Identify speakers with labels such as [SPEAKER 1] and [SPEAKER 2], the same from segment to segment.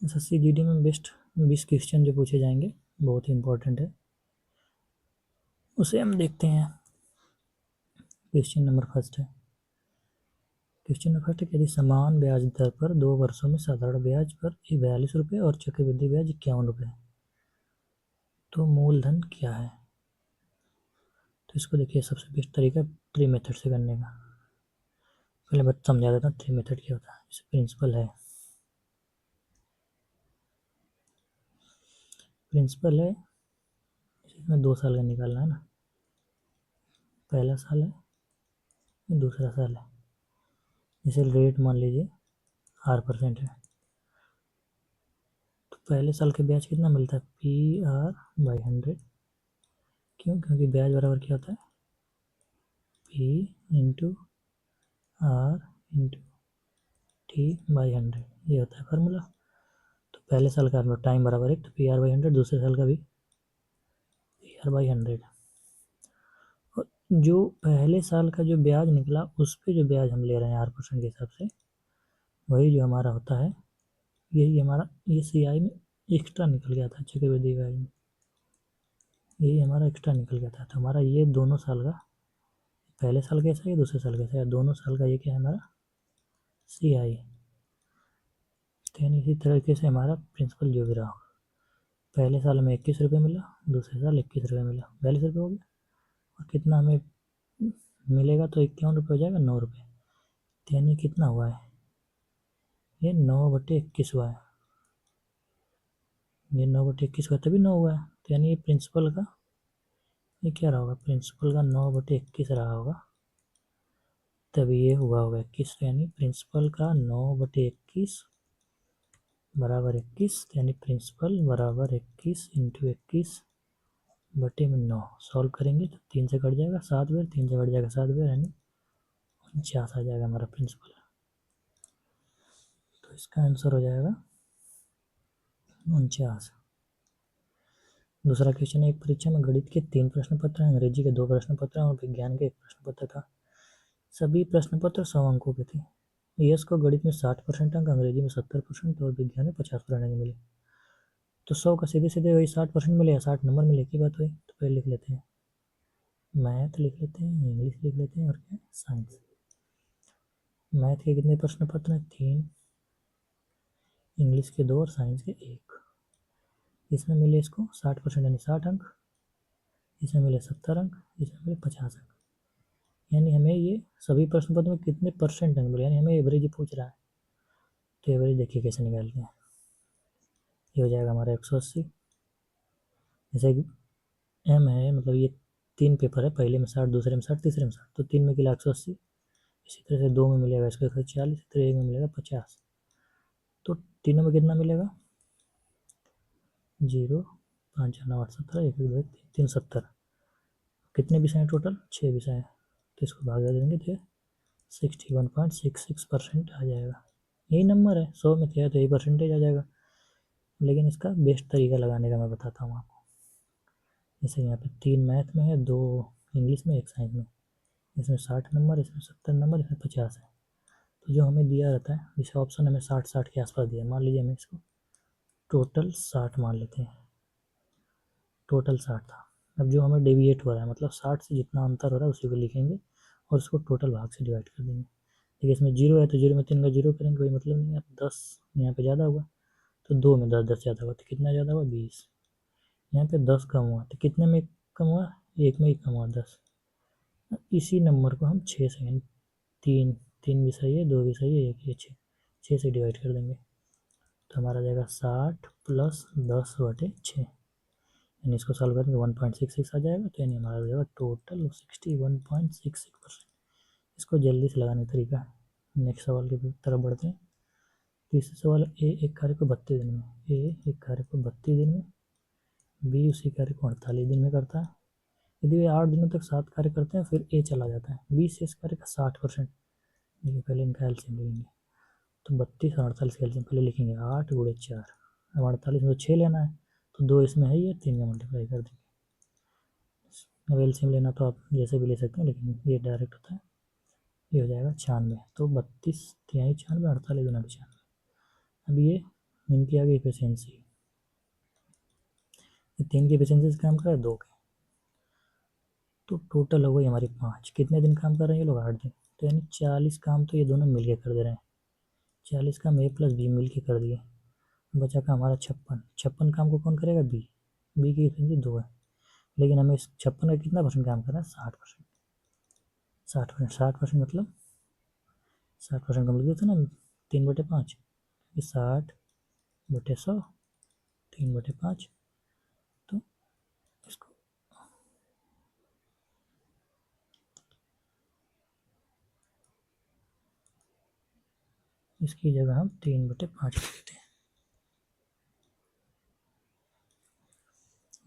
[SPEAKER 1] SSC GD में best 20 question जो पूछे जाएंगे बहुत ही इम्पोर्टेंट है, उसे हम देखते हैं। क्वेश्चन नंबर फर्स्ट है कि यदि समान ब्याज दर पर 2 वर्षों में साधारण ब्याज पर 42 रुपये और चक्रवृद्धि ब्याज 51 रुपये, तो मूलधन क्या है। तो इसको देखिए, सबसे बेस्ट तरीका ट्री मेथड से करने का। पहले मैं समझा देता हूँ ट्री मेथड क्या होता है। जैसे प्रिंसिपल है इसमें 2 साल का निकालना है ना, पहला साल है दूसरा साल है। जैसे रेट मान लीजिए 8% है, तो पहले साल के ब्याज कितना मिलता है, PR/100। क्यों? क्योंकि ब्याज बराबर क्या होता है, P/R/T/100, ये होता है फार्मूला। तो पहले साल का टाइम बराबर 1, तो PR/100, दूसरे साल का भी PR/100। और जो पहले साल का जो ब्याज निकला उस पर जो ब्याज हम ले रहे हैं 8% के हिसाब से, वही जो हमारा होता है, यही हमारा ये CI में एक्स्ट्रा निकल गया था, चक्रवृद्धि ब्याज में यही हमारा एक्स्ट्रा निकल गया था। तो हमारा ये दोनों साल का, पहले साल कैसा है दूसरे साल कैसा है, दोनों साल का ये क्या है हमारा CI। तो यानी इसी तरीके से हमारा प्रिंसिपल जो भी रहा, पहले साल में 21 रुपये मिला, दूसरे साल 21 रुपये मिला, 42 रुपये हो गया। और कितना हमें मिलेगा, तो 51 रुपये हो जाएगा, 9 रुपये। तो यानी कितना हुआ है, ये 9/21 हुआ है। ये 9/21 हुआ, तभी 9 हुआ है। तो यानी ये प्रिंसिपल का ये क्या रहा होगा, प्रिंसिपल का 9/21 रहा होगा, तभी ये हुआ होगा 21। यानी प्रिंसिपल का 9/21 बराबर 21, यानी प्रिंसिपल बराबर 21 इंटू 21 बटे में 9। सॉल्व करेंगे तो 3 से कट जाएगा 7 बार, 3 से कट जाएगा 7 बार, यानी 49 आ जाएगा हमारा प्रिंसिपल। तो इसका आंसर हो जाएगा 49। दूसरा क्वेश्चन है, एक परीक्षा में गणित के 3 प्रश्न पत्र हैं, अंग्रेजी के 2 प्रश्न पत्र हैं और विज्ञान के 1 प्रश्न पत्र था। सभी प्रश्न पत्र 100 अंकों के थे। यश को गणित में 60% अंक, अंग्रेजी में 70% और विज्ञान में 50% अंक मिले। तो 100 का सीधे सीधे वही 60% मिले या 60 नंबर मिले, की बात हुई। तो पहले लिख लेते हैं, मैथ लिख लेते हैं, इंग्लिश लिख लेते हैं और क्या, साइंस। मैथ के कितने प्रश्न पत्र हैं, 3, इंग्लिश के 2 और साइंस के 1। इसमें मिले इसको 60% यानी 60 अंक, इसमें मिले 70 अंक, इसमें मिले 50 अंक। यानी हमें ये सभी प्रश्न पत्र में कितने परसेंट अंक मिले, यानी हमें एवरेज पूछ रहा है। तो एवरेज देखिए कैसे निकालते हैं। ये हो जाएगा हमारा 180। जैसे M है, मतलब ये 3 पेपर है, पहले में 60, दूसरे में 60, तीसरे में 60, तो 3 में मिला 180। इसी तरह से 2 में मिलेगा इसको 140, इसी तरह 1 में मिलेगा 50। तो तीनों में कितना मिलेगा, 0, 5, 9, 8, 17, 1, 1, 2, 3, 70। कितने विषय हैं टोटल, 6 विषय हैं। तो इसको भाग देंगे तो 61.66% आ जाएगा। यही नंबर है, 100 में थे तो यही परसेंटेज आ जाएगा। लेकिन इसका बेस्ट तरीका लगाने का मैं बताता हूँ आपको। जैसे यहाँ पे 3 मैथ में है, 2 इंग्लिश में, 1 साइंस में। इसमें 60 नंबर, इसमें 70 नंबर, इसमें 50 है। तो जो हमें दिया रहता है, जैसे ऑप्शन हमें 60 के आसपास दिया, मान लीजिए हमें इसको टोटल 60 मान लेते हैं, टोटल 60 था। अब जो हमें डेविएट हो रहा है, मतलब 60 से जितना अंतर हो रहा है उसी को लिखेंगे और उसको टोटल भाग से डिवाइड कर देंगे। देखिए इसमें 0 है तो 0 में 3 का 0 करेंगे, कोई मतलब नहीं है। 10 यहाँ पे ज़्यादा हुआ तो 2 में 10 ज़्यादा हुआ, तो कितना ज़्यादा हुआ, 20। यहाँ पे 10 कम हुआ तो कितने में कम हुआ, 1 में ही कम हुआ, 10। इसी नंबर को हम 6 से, यानी 3 भी सही है, 2 भी सही है, 1 ही 6 से डिवाइड कर देंगे। तो हमारा जाएगा 60 + 10/6, यानी इसको सॉल्व करेंगे 1.66 आ जाएगा। तो यानी हमारा हो जाएगा टोटल 61.66%। इसको जल्दी से लगाने का तरीका है। नेक्स्ट सवाल की तरफ बढ़ते हैं। तीसरा सवाल, ए एक कार्य को 32 दिन में, बी उसी कार्य को 48 दिन में करता है। यदि वे 8 दिनों तक 7 कार्य करते हैं फिर ए चला जाता है। बी से इस कार्य का 60%। देखिए पहले इनका एलसीएम लेंगे, तो 32 और 48 का एलसीएम पहले लिखेंगे, 8 × 4। अब 48 में तो 6 लेना है, तो 2 इसमें है, ये 3 का मल्टीप्लाई कर देंगे। अब एलसीएम लेना तो आप जैसे भी ले सकते हैं, लेकिन ये डायरेक्ट होता है। ये हो जाएगा 96। तो 32 × 96, 48 × 96। अब ये इनकी आ गई एफिशिएंसी, 3 की एफिशिएंसी से काम कर रहा है 2 के, तो टोटल हो गई हमारी 5। कितने दिन काम कर रहे हैं ये लोग? 8 दिन। तो यानी 40 काम तो ये दोनों मिल के कर दे रहे हैं। 40 काम ए प्लस बी मिल के कर दिए। बचा का हमारा 56 काम को कौन करेगा? बी की एफिशिएंसी 2 है, लेकिन हमें इस 56 का कितना परसेंट काम करना है? 60%। 60% मतलब 60% का मतलब था ना 3/5, 60/100, 3/5। तो इसको इसकी जगह हम 3/5 लिखते हैं।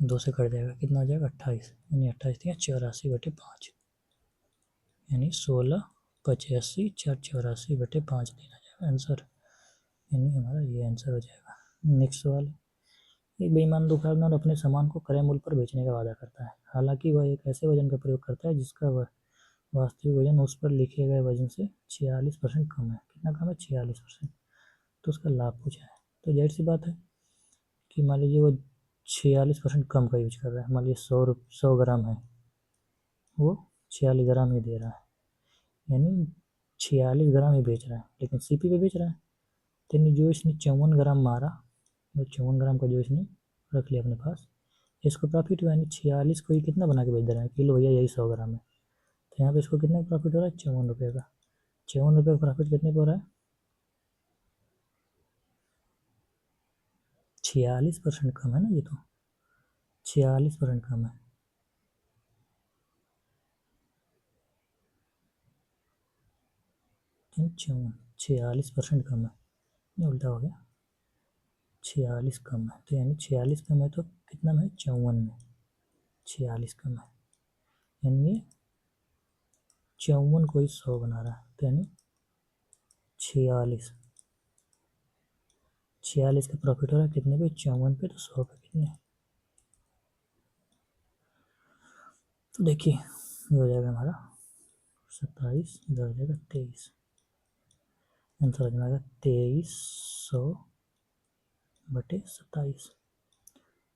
[SPEAKER 1] 2 से कट जाएगा, कितना हो जाएगा? 28, यानी 28 या 84/5, यानी 16/85, 4 84/5 दिन आ जाएगा आंसर, यानी हमारा ये आंसर हो जाएगा। नेक्स्ट सवाल, एक बेईमान दुकानदार अपने सामान को क्रय मूल्य पर बेचने का वादा करता है, हालांकि वह एक ऐसे वजन का प्रयोग करता है जिसका वास्तविक वजन उस पर लिखे गए वजन से 46% कम है। कितना कम है? 46%। तो उसका लाभ पूछा है। तो जाहिर सी बात है कि मान लीजिए वो 46% कम का यूज कर रहा है। मान लीजिए 100 ग्राम है, वो 46 ग्राम ही दे रहा है, यानी 46 ग्राम ही बेच रहा है, लेकिन सीपी पे बेच रहा है। तो यानी जो इसने 54 ग्राम मारा, वो 54 ग्राम का जो इसने रख लिया अपने पास, इसको प्रॉफिट हुआ। यानी 46 को ही कितना बना के बेच दे रहा है? किलो भैया यही 100 ग्राम है, तो यहाँ पे इसको कितना प्रॉफिट हो रहा है? 54 रुपये का। 54 रुपये का प्रॉफिट कितने पे हो रहा है? 46% कम है ना, ये तो 46% कम है। 46% कम है, ये उल्टा हो गया। 46 कम है, तो यानी 46 कम है तो कितना में? 54 में 46 कम है, यानी ये 54 को ही 100 बना रहा है। तो यानी 46 46 का प्रॉफिट हो रहा है कितने पे? 54 पे। तो 100 पे कितने? तो देखिए ये हो जाएगा हमारा 27, इधर हो जाएगा 23, आंसर हो जाएगा 2300/27।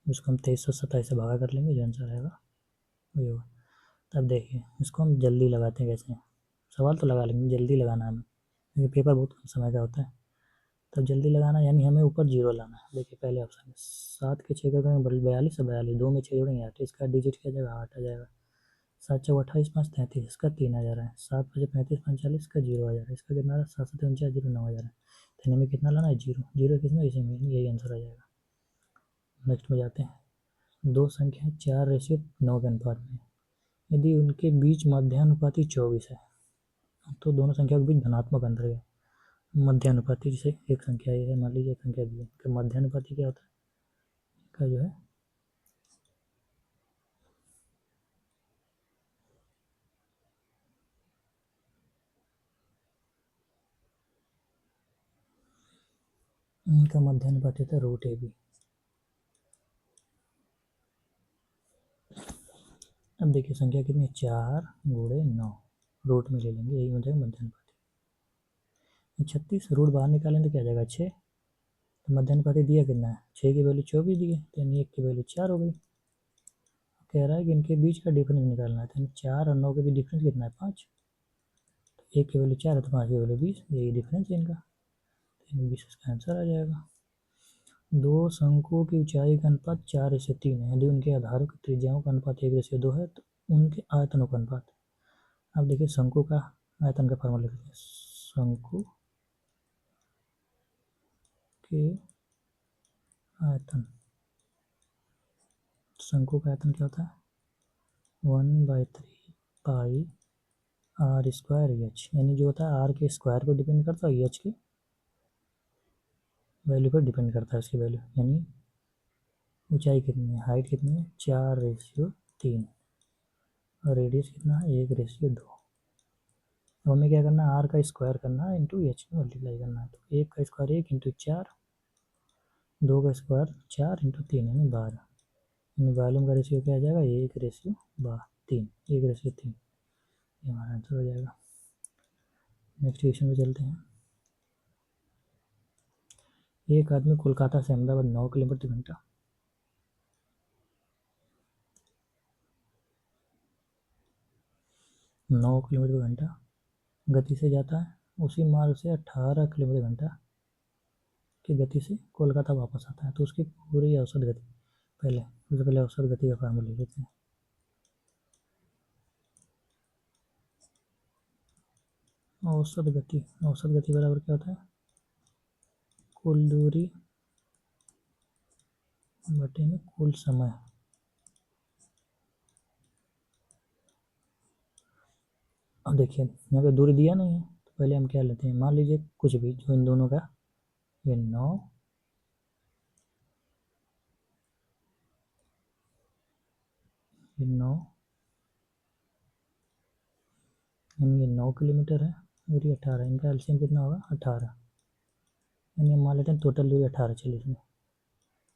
[SPEAKER 1] इसको हम 2327 से भागा कर लेंगे, जो आंसर आएगा वही होगा। तब देखिए इसको हम जल्दी लगाते हैं। कैसे? सवाल तो लगा लेंगे, जल्दी लगाना हमें, क्योंकि पेपर बहुत कम समय का होता है। तब जल्दी लगाना यानी हमें ऊपर जीरो लाना है। देखिए पहले ऑप्शन में 7 के 6 का करेंगे 42 और 42, 2 में 6 जोड़ेंगे 8, इसका डिजिट क्या जाएगा? 8 आ जाएगा। 7×4 = 28, 5 × 33, इसका 3 आ जा रहा है। 7×5 = 35, 45, इसका 0 आ जा रहा है। इसका कितना आ रहा है? 7×7 = 49, 9 आ जा रहा है। तो हमें कितना लाना है? जीरो। जीरो किसमें? इसी में, यही आंसर आ जाएगा। नेक्स्ट में जाते हैं। दो संख्याएं 4:9 के अनुपात में, यदि उनके बीच मध्यानुपाती 24 है, तो दोनों संख्याओं के बीच धनात्मक अंतर है। मध्यानुपाती, जैसे एक संख्या ए है, मान लीजिए एक संख्या बी है, तो मध्यानुपाती क्या होता है? का जो है इनका मध्यानुपाती होता है √AB। अब देखिए संख्या कितनी है? 4×9, रूट में ले लेंगे, यही हो जाएगा मध्यानुपाती। 36, रूट बाहर निकालें तो क्या जाएगा? 6। तो मध्यानुपाती दिया कितना है? 6 की वैल्यू 24 दी है, तो यानी 1 की वैल्यू 4 हो गई। कह रहा है कि इनके बीच का डिफरेंस निकालना है, तो 4 और 9 के बीच डिफरेंस कितना है? 5। तो 1 की वैल्यू 4 है तो 5 की वैल्यू 20, यही डिफरेंस है इनका, तो 20 इसका आंसर आ जाएगा। दो शंकुओं की ऊंचाई का अनुपात 4:3 है, यदि उनके आधारों की त्रिज्याओं का अनुपात 1:2 है, तो उनके आयतनों का अनुपात। अब देखिए शंकु का आयतन का फॉर्मूला लिखते हैं। शंकु के आयतन, शंकु का आयतन क्या होता है? 1/3πr²h, यानी जो होता है आर के स्क्वायर पर डिपेंड करता है, एच के वैल्यू पर डिपेंड करता है उसकी वैल्यू। यानी ऊंचाई कितनी है? हाइट कितनी है? 4:3, और रेडियस कितना है? 1:2। तो हमें क्या करना है? आर का स्क्वायर करना है इंटू एच में मल्टीप्लाई करना है। तो 1 का स्क्वायर 1 इंटू 4, 2 का स्क्वायर 4 इंटू 3 यानी 12, यानी वॉल्यूम का रेशियो क्या आ जाएगा? 1:3, 1:3, ये हमारा आंसर हो जाएगा। नेक्स्ट क्वेश्चन पे चलते हैं। एक आदमी कोलकाता से अहमदाबाद 9 किलोमीटर प्रति घंटा 9 किलोमीटर प्रति घंटा गति से जाता है, उसी मार्ग से 18 किलोमीटर घंटा की गति से कोलकाता वापस आता है, तो उसकी पूरी औसत गति सबसे पहले औसत गति का फार्मूला ले लेते हैं। औसत गति बराबर क्या होता है, कुल दूरी बटे में कुल समय। अब देखिए यहाँ पे दूरी दिया नहीं है, तो पहले हम क्या लेते हैं, मान लीजिए कुछ भी जो इन दोनों का, ये 9 ये 9 यानी ये 9 किलोमीटर है और ये 18, इनका एलसीएम कितना होगा 18, यानी हम मान लेते हैं टोटल दूरी 18 चलिए इसमें,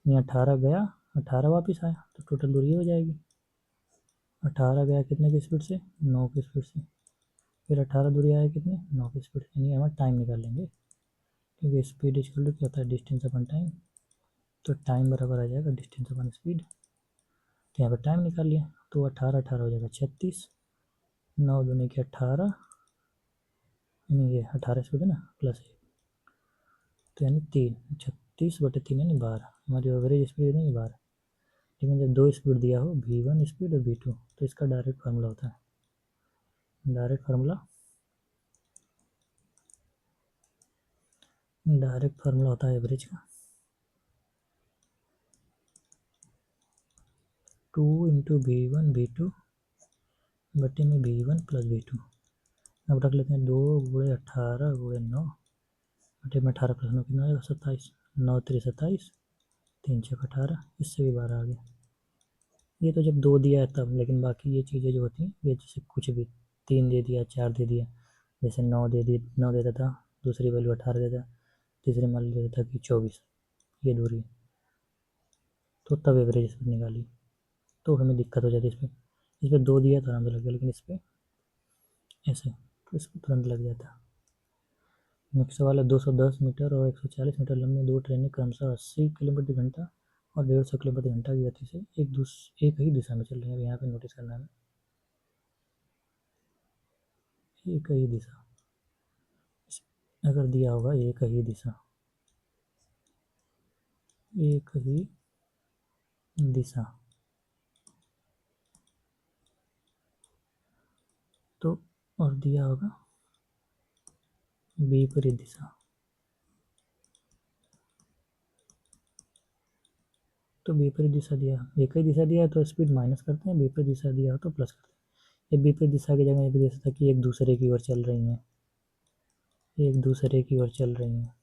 [SPEAKER 1] ये 18 गया 18 वापस आया, तो टोटल दूरी हो जाएगी 18 गया कितने की स्पीड से 9 की स्पीड से, फिर 18 दूरी आया कितने 9 की स्पीड से, यानी हमारा टाइम निकाल लेंगे, क्योंकि स्पीड इक्वल टू क्या होता है डिस्टेंस अपन टाइम, तो टाइम बराबर आ जाएगा डिस्टेंस अपन स्पीड, तो यहाँ पर टाइम निकाल लिया, तो 18 हो जाएगा 36, 9 दूनी की 18, यानी ये 18 स्पीड है ना प्लस 1, तो यानी 3, 36/3 यानी 12, हमारी एवरेज स्पीड नहीं 12, लेकिन जब दो स्पीड दिया हो V1 स्पीड और V2, तो इसका डायरेक्ट फार्मूला होता है, डायरेक्ट फार्मूला होता है एवरेज का 2 इंटू V1 V2 बटे में V1 प्लस V2। अब रख लेते हैं 2 गुणे 18 गुणे 9 बटे में 18 प्लस 9 कितना आएगा 27, 9 3 27, 3 6 18, इससे भी 12 आ गया। ये तो जब 2 दिया है तब, लेकिन बाकी ये चीज़ें जो होती हैं, ये जैसे कुछ भी 3 दे दिया 4 दे दिया, जैसे 9 दे दी 9 देता था, दूसरी वैल्यू 18 देता, तीसरी मान लेता था कि 24, ये दूरी, तो तब एवरेज स्पीड निकाली, तो हमें दिक्कत हो जाती है इस पर 2 दिया तो आराम से लग गया, लेकिन इस पर ऐसे तो इसको तुरंत लग जाता। नेक्स्ट सवाल है 210 मीटर और 140 मीटर लंबी दो ट्रेनें क्रमशः 80 किलोमीटर प्रति घंटा और 150 किलोमीटर प्रति घंटा की गति से एक ही दिशा में चल रही है। यहाँ पे नोटिस करना है, एक ही दिशा, अगर दिया होगा एक ही दिशा, एक ही दिशा, तो और दिया होगा विपरीत दिशा, तो विपरीत दिशा दिया, एक ही दिशा दिया है तो स्पीड माइनस करते हैं, विपरीत दिशा दिया हो तो प्लस करते हैं। ये विपरीत दिशा की जगह ये भी दे सकता है कि एक दूसरे की ओर चल रही हैं, एक दूसरे की ओर चल रही हैं,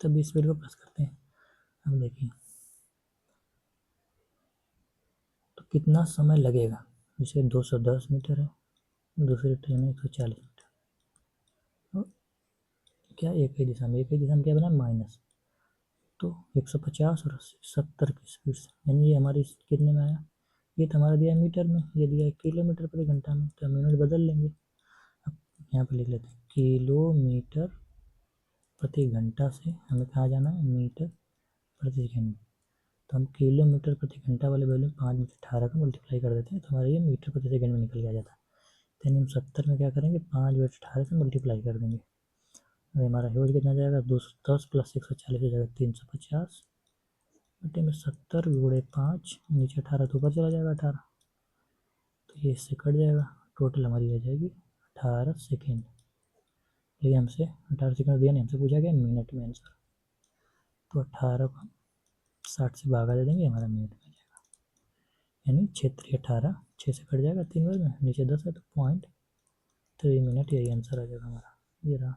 [SPEAKER 1] तब स्पीड को प्लस करते हैं। अब देखिए तो कितना समय लगेगा, जैसे 210 मीटर है, दूसरी ट्रेन है 140 मीटर, तो क्या एक ही दिशा में, क्या बना माइनस, तो 150 और 70 की स्पीड से, यानी ये हमारी कितने में आया, ये तो हमारा दिया है मीटर में, ये दिया है किलोमीटर प्रति घंटा में, तो हम यूनिट बदल लेंगे। अब यहाँ पे लिख लेते हैं किलोमीटर प्रति घंटा से हमें कहाँ जाना है मीटर प्रति सेकेंड में, तो हम किलोमीटर प्रति घंटा वाले वैल्यू 5/18 का मल्टीप्लाई कर देते हैं, तो हमारा ये मीटर प्रति सेकेंड में निकल के आ जाता है। तो यानी हम 70 में क्या करेंगे 5/18 से मल्टीप्लाई कर देंगे, अभी हमारा ह्यूज कितना जाएगा 210 प्लस 140 हो जाएगा 350 बटे में 70 गुणे 5, नीचे 18 तो ऊपर चला जाएगा 18, तो ये इससे कट जाएगा, टोटल हमारी आ जाएगी 18 सेकेंड। लेकिन हमसे 18 सेकेंड दिया नहीं, हमसे पूछा गया मिनट में आंसर, तो 18 को 60 से भागा दे देंगे, हमारा मिनट में आ जाएगा, यानी 6×3 = 18, 6 से कट जाएगा 3 बार में, नीचे 10 है तो 0.3 मिनट, यही आंसर आ जाएगा हमारा। ये रहा।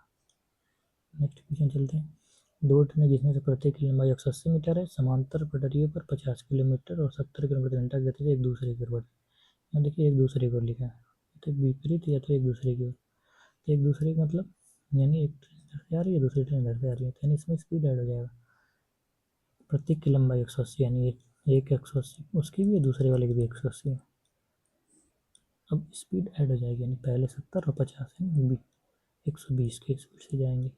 [SPEAKER 1] नेक्स्ट क्वेश्चन चलते हैं। दो ट्रेनें जिसमें से प्रत्येक की लंबाई 180 मीटर है, समांतर पटरियों पर 50 किलोमीटर और 70 किलोमीटर घंटा की गति से एक दूसरे की ओर बढ़, यहाँ देखिए एक दूसरे की ओर लिखा है, तो विपरीत या तो एक दूसरे की ओर, तो एक दूसरे का मतलब यानी एक ट्रेन इधर से आ रही है दूसरी ट्रेन इधर से आ रही है, तो यानी इसमें स्पीड ऐड हो जाएगा, प्रत्येक की लंबाई 180 यानी एक 180 उसकी भी है दूसरे वाले की भी 180 है, अब स्पीड ऐड हो जाएगी, यानी पहले 70 और 50 यानी 120 की स्पीड से जाएंगे।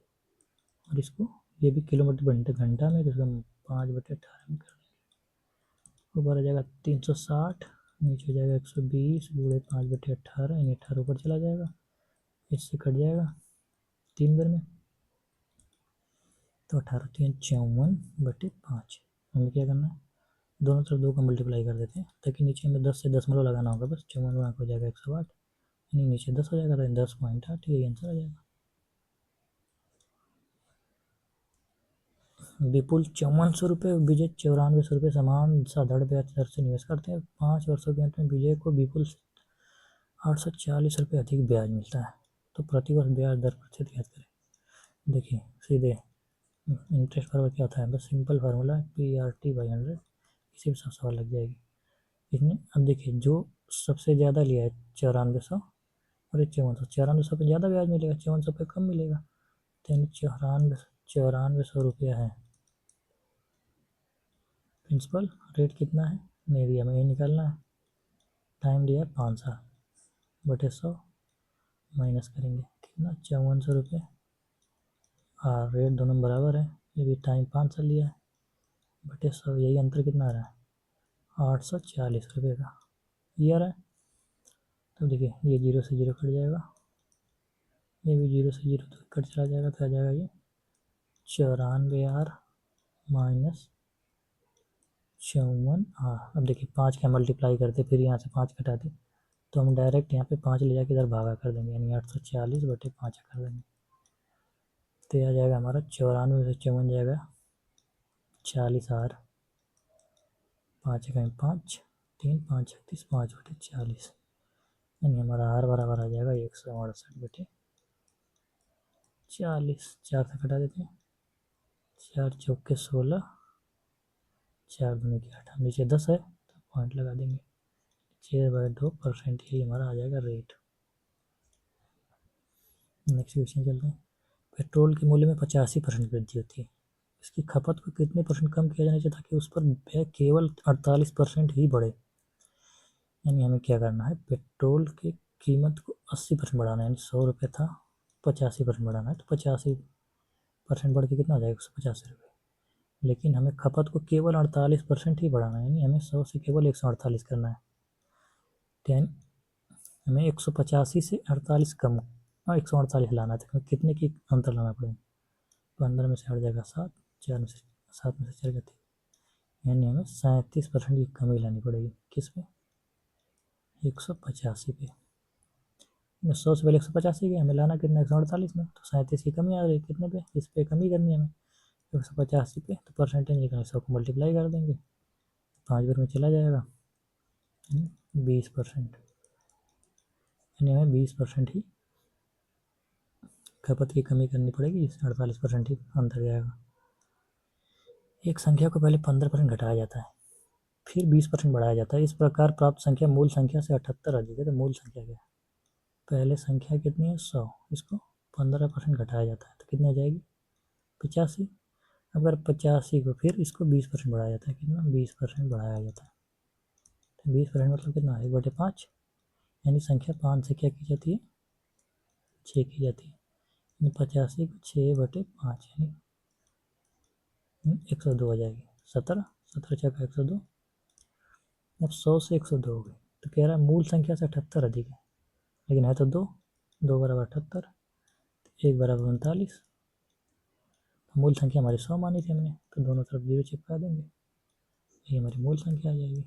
[SPEAKER 1] और इसको ये भी किलोमीटर घंटे घंटा में, तो इसका 5/18 में कर देंगे। ऊपर आ जाएगा 360, नीचे हो जाएगा 120 गुणे 5/18, यानी 18 ऊपर चला जाएगा, इससे कट जाएगा 3 बार में, तो 18×3 = 54/5। हमें क्या करना है, दोनों तरफ 2 का मल्टीप्लाई कर देते हैं, ताकि नीचे हमें 10 से दशमलव लगाना होगा बस। 54 हो जाएगा 108, यानी नीचे 10 हो जाएगा, तो 10.8, यही आंसर आ जाएगा। विपुल 5400 रुपये, विजय 9400 रुपये समान साधारण ब्याज दर से निवेश करते हैं। 5 वर्षों के अंत में विजय को विपुल 840 रुपये अधिक ब्याज मिलता है, तो प्रतिवर्ष ब्याज दर प्रतिशत याद करें। देखिए सीधे इंटरेस्ट फार्मूला क्या होता है, बस सिंपल फार्मूला PRT/100, इसी में सब सवाल लग जाएगी इसमें। अब देखिए जो सबसे ज़्यादा लिया है 9400 और ये 5400, 9400 पे ज़्यादा ब्याज मिलेगा, 5400 पे कम मिलेगा, तो यानी 9400 रुपया है प्रिंसिपल। रेट कितना है नहीं दिया, हमें ये निकालना है। टाइम दिया है 5 साल, बटे 100 माइनस करेंगे कितना, 5400 रुपये। हाँ रेट दोनों बराबर है, ये भी टाइम 5 साल लिया है, बटे 100, यही अंतर कितना आ रहा है 840 रुपये का, ये आ रहा है। तो देखिए ये 0 से 0 कट जाएगा, ये भी 0 से 0 कट चला जाएगा, तो आ जाएगा ये 94R माइनस 54। हाँ अब देखिए 5 का मल्टीप्लाई करते, फिर यहाँ से 5 घटा दे, तो हम डायरेक्ट यहाँ पे 5 ले जाके इधर भागा कर देंगे, यानी 840/5 कर देंगे, तो आ जाएगा हमारा 94 में से 54 जाएगा 40R, 5 का 5, 3 5 36, 5/40, यानी हमारा R बराबर आ जाएगा 168/40। 4 से घटा देते हैं, 4 चौके 16, 4 दूनी के 8, नीचे 10 है तो पॉइंट लगा देंगे, 6/2%, यही हमारा आ जाएगा रेट। नेक्स्ट क्वेश्चन चलते हैं। पेट्रोल के मूल्य में 85% वृद्धि होती है, इसकी खपत को कितने परसेंट कम किया जाना चाहिए ताकि उस पर व्यय केवल 48% ही बढ़े। यानी हमें क्या करना है, पेट्रोल की कीमत को 80% बढ़ाना है, यानी 100 रुपये था 85% बढ़ाना है, तो 85% बढ़ के कितना हो जाएगा 185 रुपये। लेकिन हमें खपत को केवल 48% ही बढ़ाना है, यानी हमें 100 से केवल 148 करना है, तो हमें 185 से 48 कम 148 लाना है, तो हमें कितने की अंतर लाना पड़ेगा, 15 में से हट जाएगा 7, 4 में से 7 में से चल जाती है, यानी हमें 37% की कमी लानी पड़ेगी, किस पे 185 पे। 100 से पहले 185 के हमें लाना कितना 148 में, तो 37 की कमी आ रही है कितने पे, इस पे कमी करनी है हमें 185 पे, तो परसेंटेज निकालना 100 को मल्टीप्लाई कर देंगे, 5 बार में चला जाएगा 20%, यानी हमें 20% ही खपत की कमी करनी पड़ेगी, इससे 48% ही अंतर जाएगा। एक संख्या को पहले 15% घटाया जाता है, फिर 20% बढ़ाया जाता है, इस प्रकार प्राप्त संख्या मूल संख्या से 78 अधिक है, तो मूल संख्या क्या है, पहले संख्या कितनी है 100, इसको 15% घटाया जाता है तो कितनी हो जाएगी 85। अगर 85 को फिर इसको 20% बढ़ाया जाता है, कितना 20% बढ़ाया जाता है, तो 20% मतलब कितना 1/5, यानी संख्या 5 से क्या की जाती है 6 की जाती है, यानी 85 को 6/5, यानी 102 हो जाएगी, 17 17 छः का 102। अब 100 से 102 हो गई, तो कह रहा है मूल संख्या से 78 अधिक है, लेकिन है तो 2, 2 बराबर 78, 1 बराबर 39, मूल संख्या हमारी 100 मानी थी हमने, तो दोनों तरफ 0 चिपका देंगे, ये हमारी मूल संख्या आ जाएगी।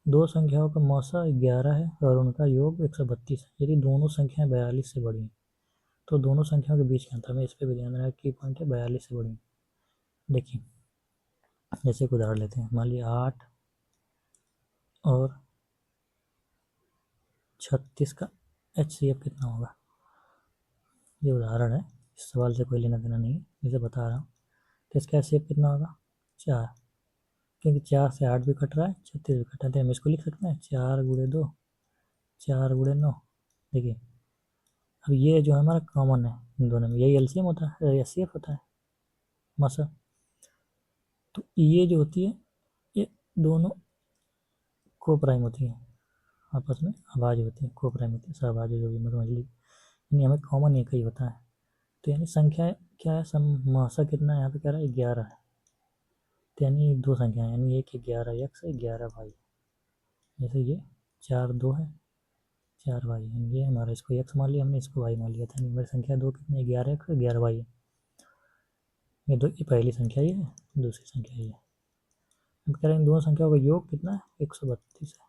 [SPEAKER 1] दो संख्याओं का मौसा 11 है और उनका योग 132 है, यदि दोनों संख्याएं 42 से बड़ी हैं तो दोनों संख्याओं के बीच का अंतर, हमें इस पर भी ध्यान रखना की पॉइंट है 42 से बड़ी। देखिए जैसे एक उदाहरण लेते हैं, मान लीजिए 8 और 36 का HCF कितना होगा, ये उदाहरण है, इस सवाल से कोई लेना देना नहीं है, इसे बता रहा हूँ। तो इसका HCF कितना होगा 4, क्योंकि 4 से 8 भी कट रहा है 36 भी कट रहा है, तो हम इसको लिख सकते हैं 4 × 2 4 × 9। देखिए अब ये जो हमारा कॉमन है इन दोनों में, यही एलसीएम होता है, एचसीएफ होता है मसा। तो ये जो होती है ये दोनों को प्राइम होती है, आपस में आवाज होती है, को प्राइम होती है, सहभाजी जो भी मतलब, यानी हमें कॉमन एक ही होता है, तो यानी संख्या क्या है, समासा कितना है यहाँ पे कह रहा है 11 है। तो यानी दो संख्या है, यानी एक 11x है 11y। जैसे ये 4 2 है 4y, यानी ये हमारा इसको x मान लिया हमने, इसको y मान लिया था। यानी मेरी संख्या दो कितनी है 11x 11y है। ये पहली संख्या ये है, दूसरी संख्या ये है। अब कह रहे हैं इन दोनों संख्याओं का योग कितना है 132 है।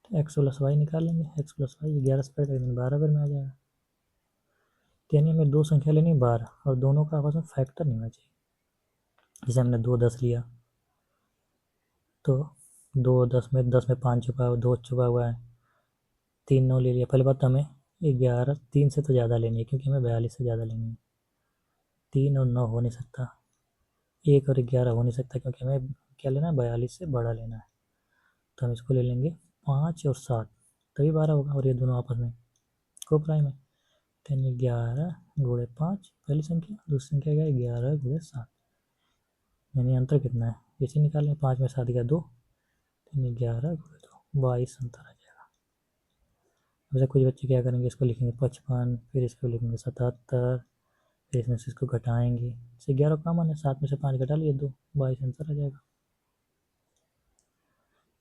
[SPEAKER 1] तो x प्लस वाई निकाल लेंगे, x प्लस वाई 11 से कट करेंगे 12 में आ जाएगा। तो यानी हमें दो संख्या लेनी 12 और दोनों का आपस में फैक्टर नहीं होना चाहिए। जैसे हमने 2 10 लिया तो 10 में 5 छुपा हुआ, 2 छुपा हुआ है, 3 9 ले लिया। पहले बात तो हमें 11 3 से तो ज़्यादा लेनी है क्योंकि हमें 42 से ज़्यादा लेनी है। 3 और 9 हो नहीं सकता, 1 और 11 हो नहीं सकता क्योंकि हमें क्या लेना है 42 से बड़ा लेना है। तो हम इसको ले लेंगे 5 और 7, तभी 12 होगा। और ये दोनों आपस में को प्राइम है। तो यानी 11 गुणे 5 पहली संख्या, दूसरी संख्या क्या है 11 गुणे 7। यानी अंतर कितना है इसे निकालें, 5 में 7 गया 2, यानी 11 गुणे 2 22 अंतर आ जाएगा। वैसे कुछ बच्चे क्या करेंगे, इसको लिखेंगे 55, फिर इसको लिखेंगे 77, फिर इसमें से इसको घटाएंगे। इसे 11 कॉमन है, 7 में से 5 घटा लिए 2, 22 आंसर आ जाएगा।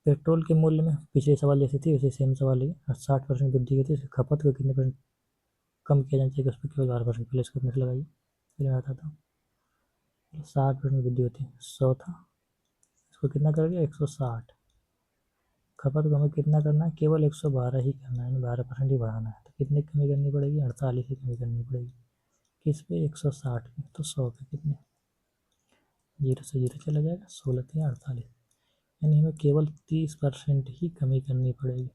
[SPEAKER 1] पेट्रोल के मूल्य में पिछले सवाल जैसी थी वैसे सेम सवाल है। 60% वृद्धि होती है, खपत को कितने परसेंट कम किया जाना चाहिए, उस पर केवल 12%। पहले इसको अपने से लगाइए, फिर मैं बताता हूँ। 60% वृद्धि होती है, 100 था, इसको कितना कर दिया 160। खपत को हमें कितना करना है, केवल 112 ही करना है, यानी 12% ही बढ़ाना है। तो कितनी कमी करनी पड़ेगी, 48 की कमी करनी पड़ेगी। किस पे 160 पे, तो 100 पे कितने, 0 से 0 चला जाएगा, 16 3 48, यानी हमें केवल 30% ही कमी करनी पड़ेगी।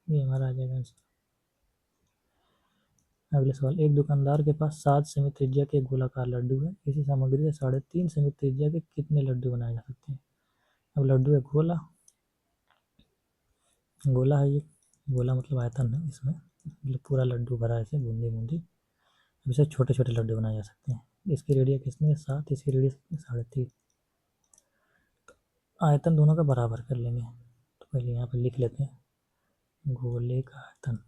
[SPEAKER 1] ये हमारा आ जाएगा आंसर। अगले सवाल, एक दुकानदार के पास 7 सीमित त्रिज्या के गोलाकार लड्डू है, इसी सामग्री से 3.5 सीमित त्रिज्या के कितने लड्डू बनाए जा सकते हैं। अब लड्डू है गोला, गोला है ये, गोला मतलब आयतन है, इसमें मतलब पूरा लड्डू भरा है, ऐसे बूंदी बूंदी। अब इसे छोटे छोटे लड्डू बनाए जा सकते हैं। इसकी रेडियस कितनी है 7, इसकी रेडियस कितनी 3.5। आयतन दोनों का बराबर कर लेंगे। तो पहले यहाँ पर लिख लेते हैं गोले का आयतन,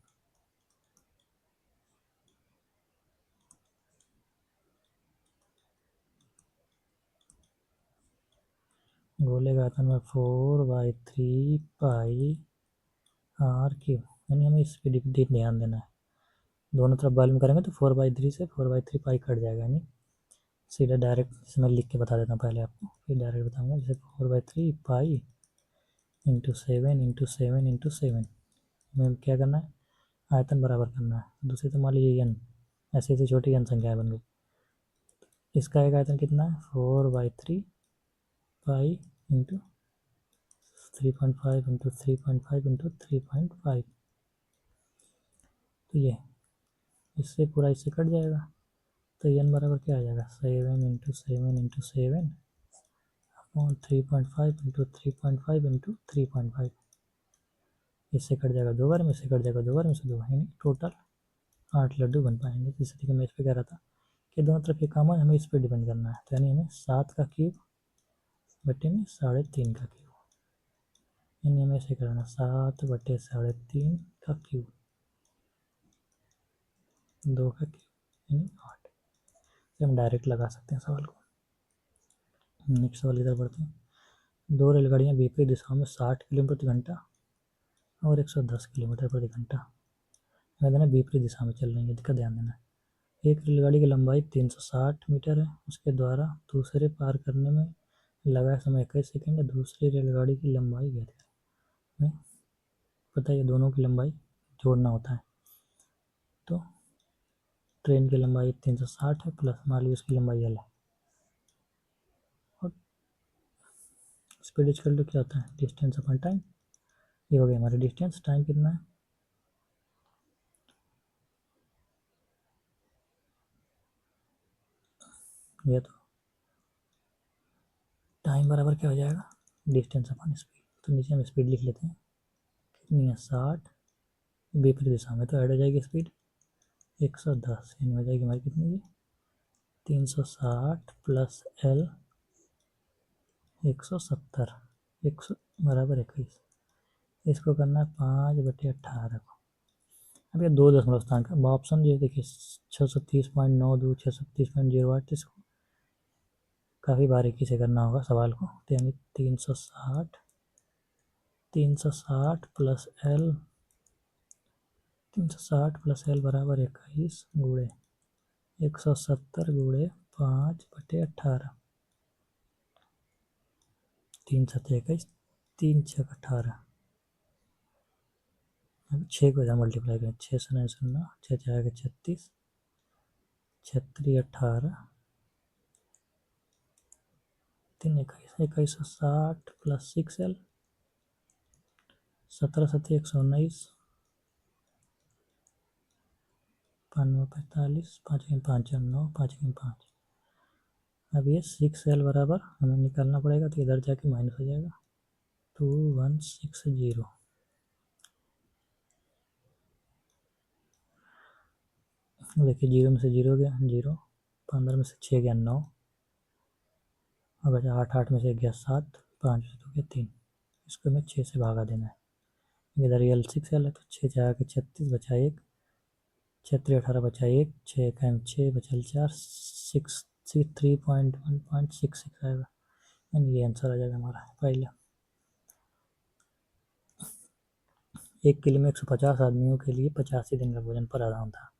[SPEAKER 1] गोले का आयतन में 4/3 पाई आर क्यूब। यानी हमें इस पर ध्यान देना है, दोनों तरफ बल्ब करेंगे तो 4/3 से 4/3 पाई कट जाएगा। यानी सीधा डायरेक्ट इसे मैं लिख के बता देता हूँ पहले आपको, फिर डायरेक्ट बताऊँगा। जैसे 4/3 पाई इंटू 7 में क्या करना है, आयतन बराबर करना है। दूसरी तो मान लीजिए n, ऐसे ऐसे छोटी n संख्याएँ बन गई। इसका एक आयतन कितना है 4/3 पाई इंटू 3.5 इंटू 3.5 इंटू 3.5। तो ये इससे पूरा इससे कट जाएगा, तो n बराबर क्या आ जाएगा 7 into 7 into 7 upon 3.5 into 3.5 into 3.5। इससे कट जाएगा 2 बार में, इससे कट जाएगा 2 बार में से 2, यानी टोटल 8 लड्डू बन पाएंगे। जिस तरीके मैं इस पर कह रहा था कि दोनों तरफ ये कॉमन, हमें इस पर डिपेंड करना है। तो यानी हमें 7 का क्यूब बटे में 3.5 का क्यूब, यानी हमें ऐसे करना 7 बटे 3.5 का क्यूब, 2 का क्यूब यानी 8। हम डायरेक्ट लगा सकते हैं सवाल को। नेक्स्ट सवाल इधर बढ़ते हैं। दो रेलगाड़ियाँ विपरीत दिशाओं में 60 किलोमीटर प्रति घंटा और 110 किलोमीटर प्रति घंटा मैदान विपरीत दिशा में चल रही है, इसका ध्यान देना है। एक रेलगाड़ी की लंबाई 360 मीटर है, उसके द्वारा दूसरे पार करने में लगा समय 21 सेकेंड है। दूसरी रेलगाड़ी की लंबाई ज्ञात करें। पता है ये दोनों की लंबाई जोड़ना होता है। तो ट्रेन की लंबाई 360 है प्लस मान लीजिए उसकी लंबाई L है, और स्पीड इक्वल टू क्या होता है डिस्टेंस अपॉन टाइम। ये हो गया हमारा डिस्टेंस, टाइम कितना है ये, तो टाइम बराबर क्या हो जाएगा डिस्टेंस अपॉन स्पीड। तो नीचे हम स्पीड लिख लेते हैं, कितनी है 60, विपरीत दिशा में तो ऐड हो जाएगी स्पीड 110, यानी हो जाएगी हमारी कितनी है 360 प्लस L 170, 100 बराबर 21। इसको करना है 5/18 को। अब ये 2 दशमलव स्थान का ऑप्शन जो देखिए 630.92 630.08, इसको काफ़ी बारीकी से करना होगा सवाल को। तो यानी 360 प्लस एल 360 प्लस एल बराबर 21 गुणे 170 गुणे 5/18। 3 7 21, 3 6 18। अब 6 को इधर मल्टीप्लाई करें, 6 से 9 सुनना, 6 जाएगा 36, 36 18, 3 21, 2160 प्लस 6L, 17 7 119, 95 45, 5 9, 5 5। अब ये 6L बराबर हमें निकालना पड़ेगा, तो इधर जाके माइनस हो जाएगा 2160। देखिए 0 में से 0 गया 0, 15 में से 6 गया 9, अब बचा 8 में से गया 7, 5 में से 2 गया 3। इसको हमें 6 से भागा देना है। इधर ये 6L है तो 6 जाके 36 बचा 1, 6 3 18 बचा 1, 6 का 6 बचा 4, 3.1.66 आएगा। यानी ये आंसर आ जाएगा हमारा पहला। 1 किलो में 150 आदमियों के लिए 85 दिन का भोजन प्रावधान था।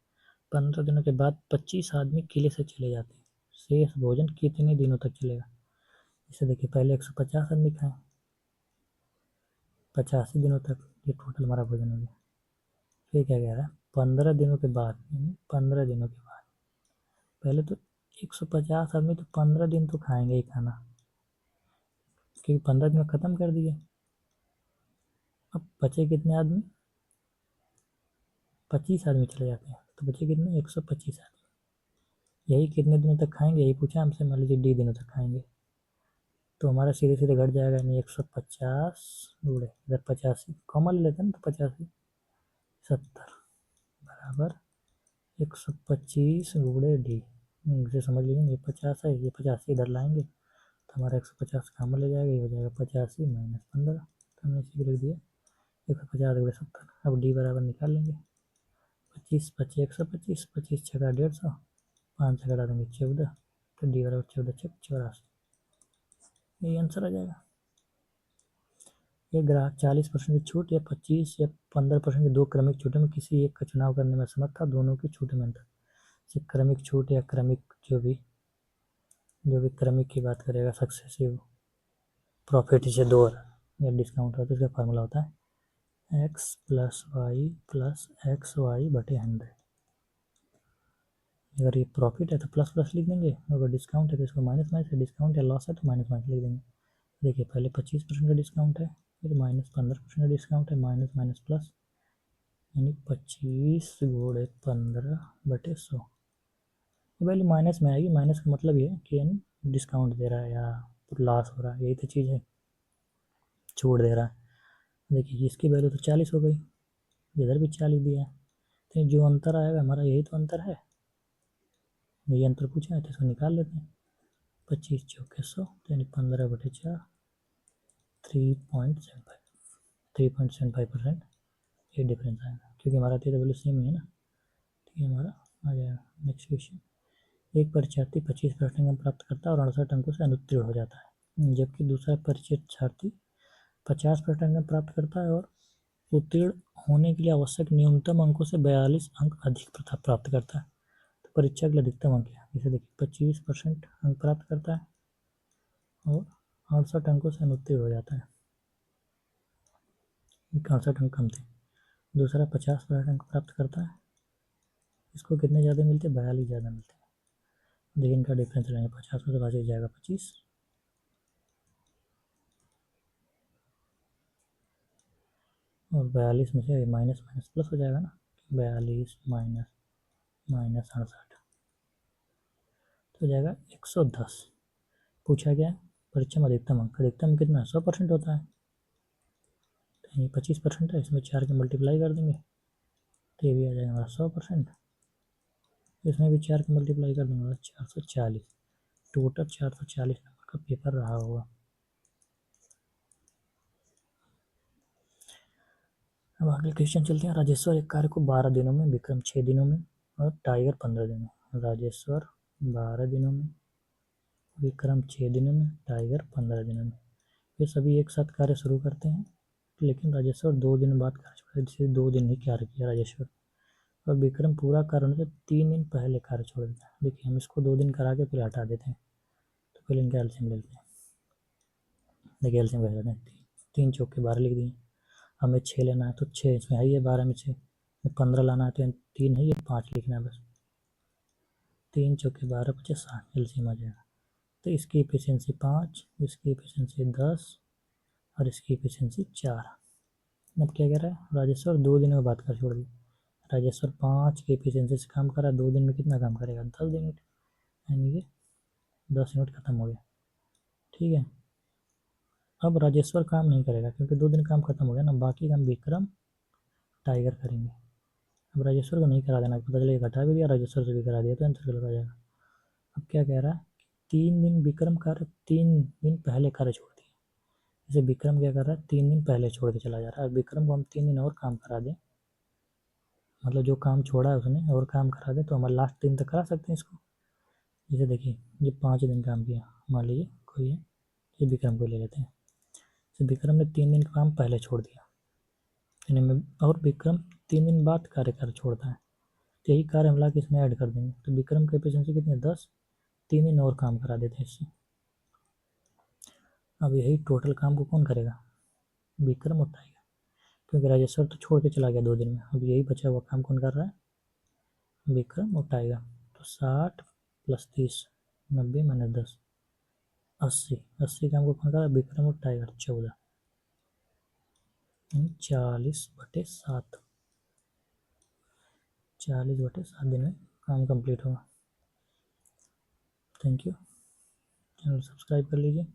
[SPEAKER 1] 15 दिनों के बाद 25 आदमी किले से चले जाते हैं। शेष भोजन कितने दिनों तक चलेगा? इसे देखिए, पहले 150 आदमी खाएं 85 दिनों तक, ये टोटल हमारा भोजन हो गया। फिर क्या कह रहा है, 15 दिनों के बाद, 15 दिनों के बाद, पहले तो 150 आदमी तो 15 दिन तो खाएंगे ही खाना, क्योंकि 15 दिन में ख़त्म कर दिए। अब बचे कितने आदमी? 25 आदमी चले जाते हैं, तो बचे कितने? 125 आदमी। यही कितने दिनों तक खाएंगे, यही पूछा हमसे। मान लीजिए डी दिनों तक खाएंगे, तो हमारा सीधे सीधे घट जाएगा, यानी 150 गुणे इधर 85 कॉमन ले लेते हैं तो 85 70 बराबर 125 गुणे डी। इसे समझ लीजिए, ये 50 है, ये 85 इधर लाएंगे तो हमारा 150 कॉमन ले जाएगा, ये हो जाएगा 85 माइनस 15। तो हमने इसी को लिख दिया 150 गुणे 70। अब डी बराबर निकाल लेंगे, 25 बचे 125, 25 छका 150, 5 से घटा देंगे 14, तो डी बराबर 14 छक 84। यही आंसर आ जाएगा। ये ग्राहक 40% की छूट या 25 या 15% की 2 क्रमिक छूटों में किसी एक का चुनाव करने में असमर्थ था। दोनों की छूट में अंतर। क्रमिक छूट या क्रमिक जो भी क्रमिक की बात करेगा, सक्सेसिव प्रॉफिट से 2 या डिस्काउंट होता है, तो इसका फार्मूला होता है X plus Y plus X Y बटे 100। अगर ये प्रॉफिट है तो प्लस प्लस लिख देंगे, अगर डिस्काउंट है तो इसको माइनस माइनस, डिस्काउंट या लॉस है तो माइनस माइनस लिख देंगे। देखिए पहले 25% का डिस्काउंट है, फिर माइनस 15% का डिस्काउंट है, माइनस माइनस प्लस, यानी 25 गुणे 15 बटे 100। ये वैल्यू माइनस में आएगी। माइनस का मतलब ये है कि यानी डिस्काउंट दे रहा है या लॉस हो रहा है, यही तो चीज़ है, छूट दे रहा है। देखिए इसकी वैल्यू तो 40 हो गई, इधर भी 40 दिया है, तो जो अंतर आएगा हमारा यही तो अंतर है। ये अंतर पूछा है तो इसको निकाल लेते हैं। 25 चौके 100, यानी 15 बटे 4, 3.75% ये डिफरेंस आएगा, क्योंकि हमारा तो वैल्यू सेम ही है ना। तो ये हमारा आ जाएगा। नेक्स्ट क्वेश्चन, एक परीक्षार्थी 25% अंक प्राप्त करता है और 68 अंकों से अनुत्तीर्ण हो जाता है, जबकि दूसरा परीक्षार्थी 50% अंक प्राप्त करता है और उत्तीर्ण होने के लिए आवश्यक न्यूनतम अंकों से 42 अंक अधिक प्राप्त करता है। तो परीक्षा के लिए अधिकतम अंक है, इसे देखिए 25% अंक प्राप्त करता है और 68 अंकों से अनुत्तीर्ण हो जाता है, 68 अंक कम थे। दूसरा 50% अंक प्राप्त करता है, इसको कितने ज़्यादा मिलते हैं? 42 ज़्यादा मिलते हैं। देखिए इनका डिफरेंस रहेंगे, 50 में से भाग जाएगा 25, और 42 में से माइनस माइनस प्लस हो जाएगा ना, 42 माइनस माइनस 68 तो हो जाएगा 110। पूछा गया परीक्षा में अधिकतम अंक, अधिकतम कितना? 100% होता है, तो ये 25% है, इसमें 4 के मल्टीप्लाई कर देंगे तो ये भी आ जाएगा हमारा 100%। इसमें भी 4 के मल्टीप्लाई कर देंगे 440। टोटल 440 नंबर का पेपर रहा होगा। अब आगे क्वेश्चन चलते हैं। राजेश्वर एक कार्य को 12 दिनों में, विक्रम 6 दिनों में और टाइगर 15 दिनों में। राजेश्वर 12 दिनों में, विक्रम 6 दिनों में, टाइगर 15 दिनों में। ये सभी एक साथ कार्य शुरू करते हैं, लेकिन राजेश्वर 2 दिन बाद कार्य छोड़ता है। जैसे 2 दिन ही कार्य किया राजेश्वर, और विक्रम पूरा कार्य होने से 3 दिन पहले कार्य छोड़ देता है। देखिए हम इसको 2 दिन करा के फिर हटा देते हैं। तो पहले इनका एल्सियम ले लेते हैं। देखिए एल्सियम कह देते हैं, 3 चौके 12 लिख दिए। हमें 6 लेना है तो 6 इसमें है, ये 12 में 6, 15 लाना है तो 3 है, ये 5 लिखना है बस। 3 चौके 12 पचे 60, एल्सियम आ जाएगा। तो इसकी एफिशिएंसी 5, इसकी एफिशिएंसी 10 और इसकी एफिशिएंसी 4। अब क्या कह रहा है, राजेश्वर 2 दिनों में बात कर छोड़ दी। राजेश्वर 5 की एफिशिएंसी से काम कर रहा है, 2 दिन में कितना काम करेगा, 10 यूनिट, यानी कि 10 यूनिट खत्म हो गया। ठीक है, अब राजेश्वर काम नहीं करेगा क्योंकि 2 दिन काम खत्म हो गया ना, बाकी काम विक्रम टाइगर करेंगे। अब राजेश्वर को नहीं करा देना, पता चलेगा घटा भी दिया, राजेश्वर से भी करा दिया तो आंसर गलत आ जाएगा। अब क्या कह रहा है, 3 दिन विक्रम कार्य 3 दिन पहले कार्य छोड़ दिए। जैसे विक्रम क्या कर रहा है, 3 दिन पहले छोड़ के चला जा रहा है। विक्रम को हम 3 दिन और काम करा दें, मतलब जो काम छोड़ा है उसने और काम करा दे, तो हमारे लास्ट दिन तक करा सकते हैं इसको। जैसे देखिए ये 5 दिन काम किया, मान लीजिए कोई है, ये विक्रम को ले लेते हैं। तो विक्रम ने 3 दिन का काम पहले छोड़ दिया, और विक्रम 3 दिन बाद कार्य छोड़ता है, तो यही कार्य हम ला के इसमें ऐड कर देंगे। तो विक्रम की एफिशिएंसी कितनी है, 10, 3 दिन और काम करा देते हैं इससे। अब यही टोटल काम को कौन करेगा, विक्रम और टाइगर, क्योंकि राजेश्वर तो छोड़ के चला गया 2 दिन में। अब यही बचा हुआ काम कौन कर रहा है, विक्रम और टाइगर। तो 60 + 30, 90 - 10, 80। 80 काम को कौन कर रहा है, विक्रम और टाइगर। 14, 40/7, 40/7 दिन में काम कंप्लीट होगा। Thank you. चैनल सब्सक्राइब कर लीजिए।